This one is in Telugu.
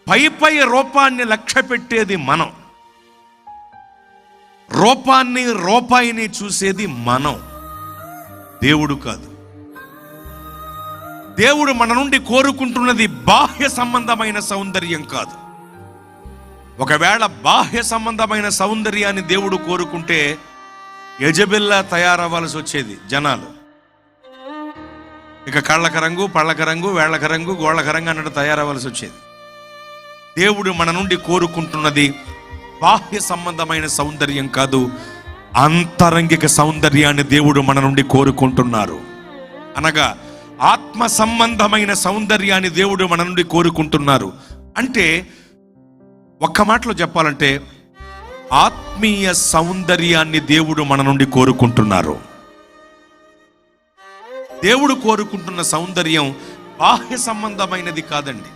పై రూపాన్ని లక్ష్య పెట్టేది మనం, రూపాన్ని రూపాయిని చూసేది మనం, దేవుడు కాదు. దేవుడు మన నుండి కోరుకుంటున్నది బాహ్య సంబంధమైన సౌందర్యం కాదు. ఒకవేళ బాహ్య సంబంధమైన సౌందర్యాన్ని దేవుడు కోరుకుంటే యజబెల్లా తయారవ్వాల్సి వచ్చేది జనాలు. ఇక కళ్ళక రంగు, పళ్ళక రంగు, వేళ్ళక రంగు, గోళ్ళక రంగు అన్నట్టు తయారవ్వాల్సి వచ్చేది. దేవుడు మన నుండి కోరుకుంటున్నది బాహ్య సంబంధమైన సౌందర్యం కాదు, అంతరంగిక సౌందర్యాన్ని దేవుడు మన నుండి కోరుకుంటున్నారు. అనగా ఆత్మ సంబంధమైన సౌందర్యాన్ని దేవుడు మన నుండి కోరుకుంటున్నారు. అంటే ఒక్క మాటలో చెప్పాలంటే ఆత్మీయ సౌందర్యాన్ని దేవుడు మన నుండి కోరుకుంటున్నారు. దేవుడు కోరుకుంటున్న సౌందర్యం బాహ్య సంబంధమైనది కాదండి.